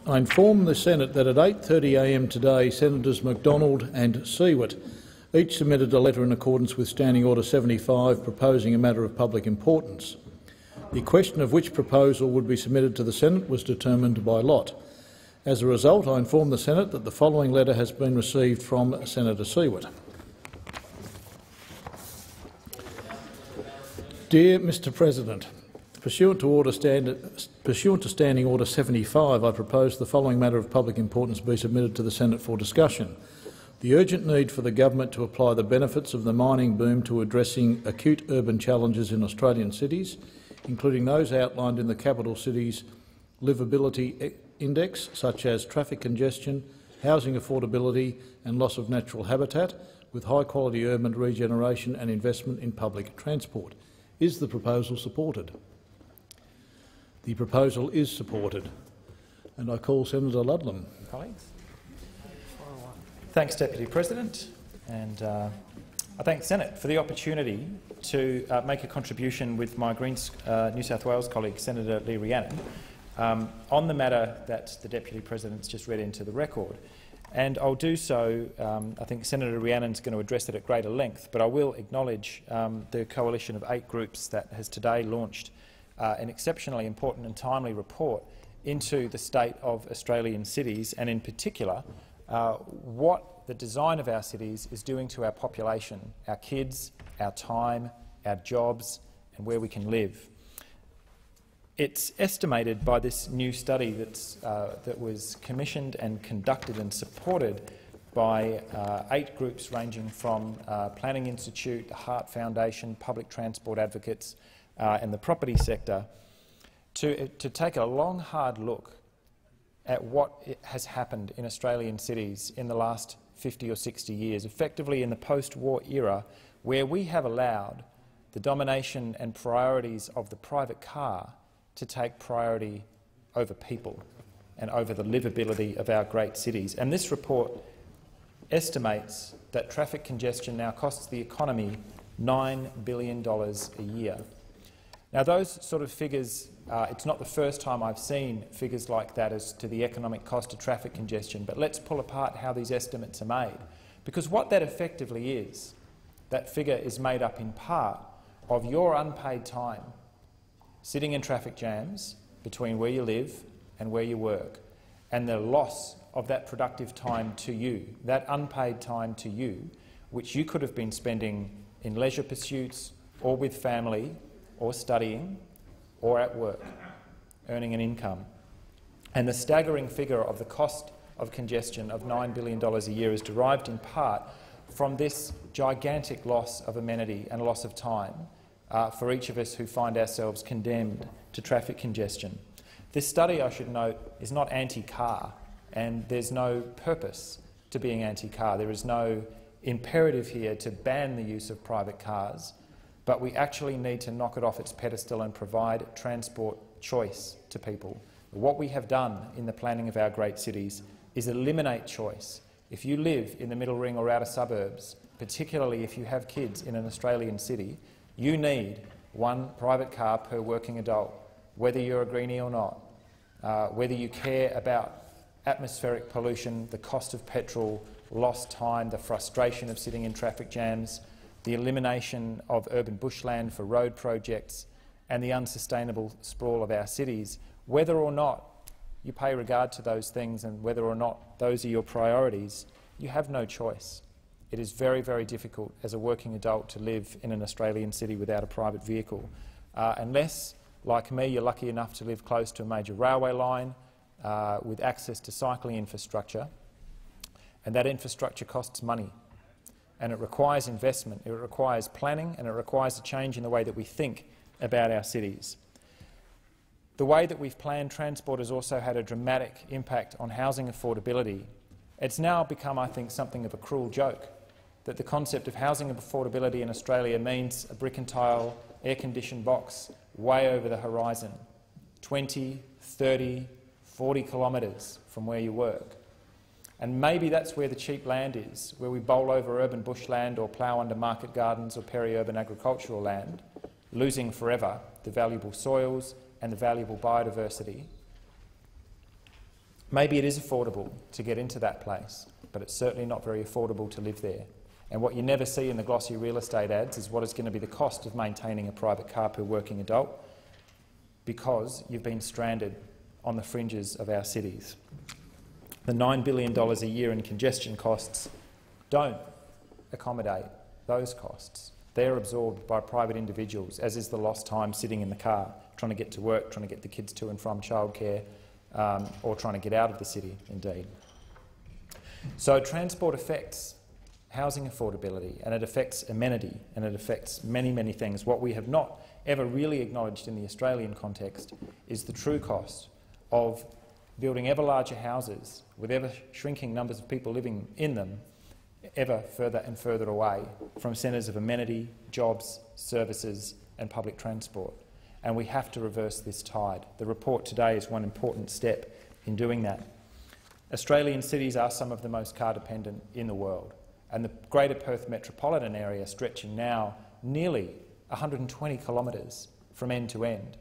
I inform the Senate that at 8:30 a.m. today, Senators McDonald and Siewert each submitted a letter in accordance with Standing Order 75 proposing a matter of public importance. The question of which proposal would be submitted to the Senate was determined by lot. As a result, I inform the Senate that the following letter has been received from Senator Siewert. Dear Mr President, pursuant to Standing Order 75, I propose the following matter of public importance be submitted to the Senate for discussion. The urgent need for the government to apply the benefits of the mining boom to addressing acute urban challenges in Australian cities, including those outlined in the capital cities' livability index, such as traffic congestion, housing affordability and loss of natural habitat, with high-quality urban regeneration and investment in public transport. Is the proposal supported? The proposal is supported. And I call Senator Ludlam. Colleagues. Thanks, Deputy President. And I thank the Senate for the opportunity to make a contribution with my Greens New South Wales colleague, Senator Lee Rhiannon, on the matter that the Deputy President's just read into the record. And I'll do so. I think Senator Rhiannon's going to address it at greater length, but I will acknowledge the coalition of 8 groups that has today launched an exceptionally important and timely report into the state of Australian cities, and in particular what the design of our cities is doing to our population, our kids, our time, our jobs and where we can live. It's estimated by this new study that was commissioned and conducted and supported by 8 groups ranging from Planning Institute, the Heart Foundation, public transport advocates and the property sector, to take a long, hard look at what has happened in Australian cities in the last 50 or 60 years, effectively in the post-war era, where we have allowed the domination and priorities of the private car to take priority over people and over the livability of our great cities. And this report estimates that traffic congestion now costs the economy $9 billion a year. Now, those sort of figures, it's not the first time I've seen figures like that as to the economic cost of traffic congestion, but let's pull apart how these estimates are made. Because what that effectively is, that figure is made up in part of your unpaid time sitting in traffic jams between where you live and where you work, and the loss of that productive time to you, that unpaid time to you, which you could have been spending in leisure pursuits or with family or studying or at work, earning an income. And the staggering figure of the cost of congestion of $9 billion a year is derived in part from this gigantic loss of amenity and loss of time for each of us who find ourselves condemned to traffic congestion. This study, I should note, is not anti-car, and there's no purpose to being anti-car. There is no imperative here to ban the use of private cars, but we actually need to knock it off its pedestal and provide transport choice to people. What we have done in the planning of our great cities is eliminate choice. If you live in the middle ring or outer suburbs, particularly if you have kids in an Australian city, you need one private car per working adult, whether you're a greenie or not, whether you care about atmospheric pollution, the cost of petrol, lost time, the frustration of sitting in traffic jams, the elimination of urban bushland for road projects and the unsustainable sprawl of our cities. Whether or not you pay regard to those things and whether or not those are your priorities, you have no choice. It is very, very difficult as a working adult to live in an Australian city without a private vehicle, unless, like me, you're lucky enough to live close to a major railway line with access to cycling infrastructure, and that infrastructure costs money. And it requires investment, it requires planning, and it requires a change in the way that we think about our cities. The way that we've planned transport has also had a dramatic impact on housing affordability. It's now become, I think, something of a cruel joke that the concept of housing affordability in Australia means a brick and tile, air-conditioned box way over the horizon, 20, 30, 40 kilometres from where you work. And maybe that's where the cheap land is, where we bowl over urban bushland or plough under market gardens or peri-urban agricultural land, losing forever the valuable soils and the valuable biodiversity. maybe it is affordable to get into that place, but it's certainly not very affordable to live there. And what you never see in the glossy real estate ads is what is going to be the cost of maintaining a private car per working adult, because you've been stranded on the fringes of our cities. The $9 billion a year in congestion costs don't accommodate those costs. They're absorbed by private individuals, as is the lost time sitting in the car, trying to get to work, trying to get the kids to and from childcare, or trying to get out of the city, indeed. So transport affects housing affordability, and it affects amenity, and it affects many, many things. What we have not ever really acknowledged in the Australian context is the true cost of building ever larger houses with ever shrinking numbers of people living in them, ever further and further away from centres of amenity, jobs, services and public transport. And we have to reverse this tide. The report today is one important step in doing that. Australian cities are some of the most car dependent in the world, and the Greater Perth metropolitan area stretching now nearly 120 kilometres from end to end.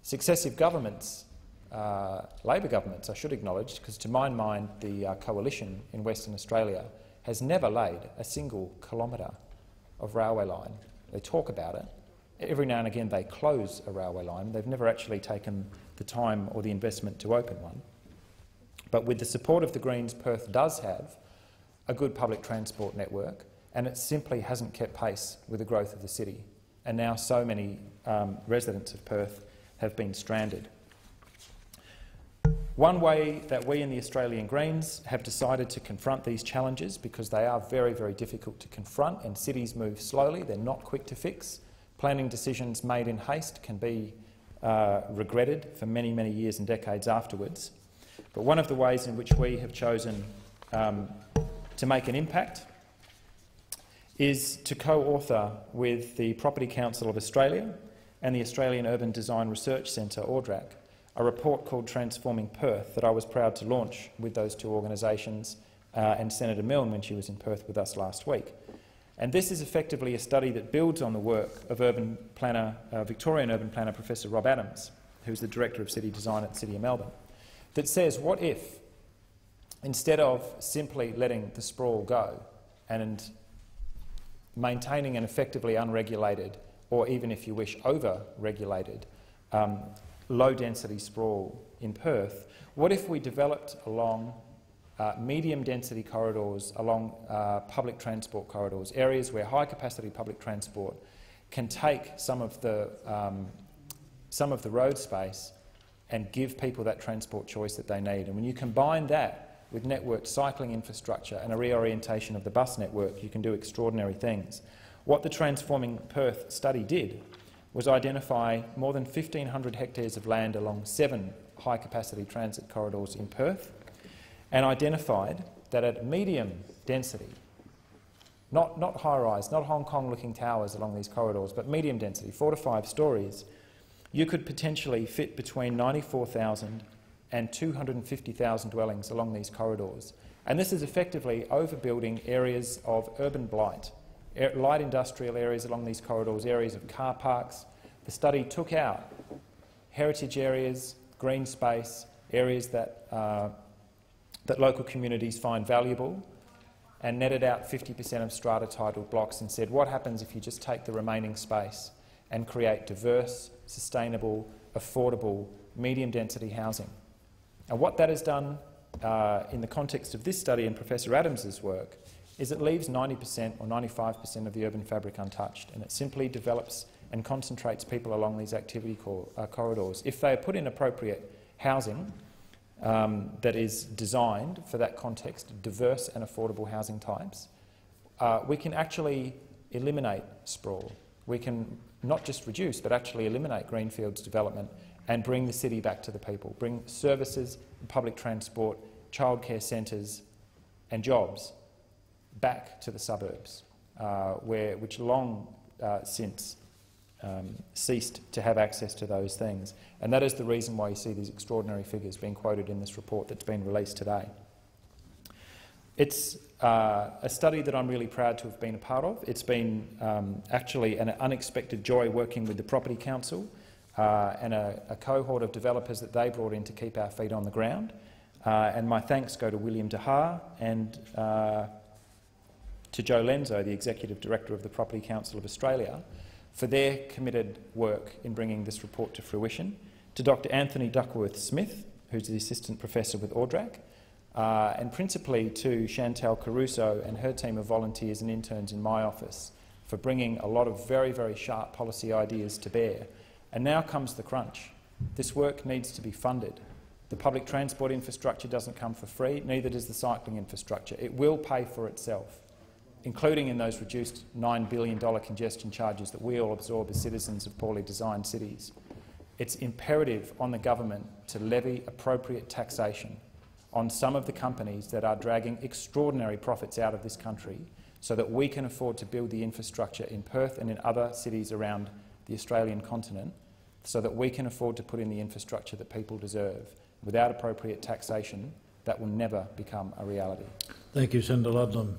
Successive governments, Labor governments I should acknowledge, because to my mind the coalition in Western Australia has never laid a single kilometre of railway line. They talk about it. Every now and again they close a railway line. They've never actually taken the time or the investment to open one. But with the support of the Greens, Perth does have a good public transport network, and it simply hasn't kept pace with the growth of the city. And now so many residents of Perth have been stranded. One way that we in the Australian Greens have decided to confront these challenges, because they are very, very difficult to confront and cities move slowly, they're not quick to fix. Planning decisions made in haste can be regretted for many, many years and decades afterwards. But one of the ways in which we have chosen to make an impact is to co-author with the Property Council of Australia and the Australian Urban Design Research Centre, AUDRAC, a report called Transforming Perth that I was proud to launch with those two organisations and Senator Milne when she was in Perth with us last week. And this is effectively a study that builds on the work of Victorian urban planner Professor Rob Adams, who's the Director of City Design at the City of Melbourne, that says, what if, instead of simply letting the sprawl go and maintaining an effectively unregulated, or even, if you wish, over-regulated low-density sprawl in Perth, what if we developed along medium-density corridors, along public transport corridors, areas where high-capacity public transport can take some of the road space and give people that transport choice that they need. And when you combine that with networked cycling infrastructure and a reorientation of the bus network, you can do extraordinary things. What the Transforming Perth study did was identify more than 1,500 hectares of land along 7 high-capacity transit corridors in Perth, and identified that at medium density, not high-rise, not Hong Kong-looking towers along these corridors, but medium density, 4 to 5 stories, you could potentially fit between 94,000 and 250,000 dwellings along these corridors. And this is effectively overbuilding areas of urban blight, light industrial areas along these corridors, areas of car parks. The study took out heritage areas, green space, areas that local communities find valuable, and netted out 50% of strata-titled blocks and said, what happens if you just take the remaining space and create diverse, sustainable, affordable, medium-density housing? And what that has done in the context of this study and Professor Adams's work is it leaves 90% or 95% of the urban fabric untouched, and it simply develops and concentrates people along these activity corridors. If they are put in appropriate housing that is designed for that context, diverse and affordable housing types, we can actually eliminate sprawl. We can not just reduce, but actually eliminate greenfields development and bring the city back to the people, bring services, public transport, childcare centres and jobs back to the suburbs, which long since ceased to have access to those things. And that is the reason why you see these extraordinary figures being quoted in this report that's been released today. It's a study that I'm really proud to have been a part of. It's been actually an unexpected joy working with the Property Council and a cohort of developers that they brought in to keep our feet on the ground. And my thanks go to William DeHaar and to Joe Lenzo, the Executive Director of the Property Council of Australia, for their committed work in bringing this report to fruition, to Dr Anthony Duckworth-Smith, who's the Assistant Professor with AUDRAC, and principally to Chantal Caruso and her team of volunteers and interns in my office for bringing a lot of very, very sharp policy ideas to bear. And now comes the crunch. This work needs to be funded. The public transport infrastructure doesn't come for free, neither does the cycling infrastructure. It will pay for itself, including in those reduced $9 billion congestion charges that we all absorb as citizens of poorly designed cities. It's imperative on the government to levy appropriate taxation on some of the companies that are dragging extraordinary profits out of this country so that we can afford to build the infrastructure in Perth and in other cities around the Australian continent, so that we can afford to put in the infrastructure that people deserve. Without appropriate taxation, that will never become a reality. Thank you, Senator Ludlam.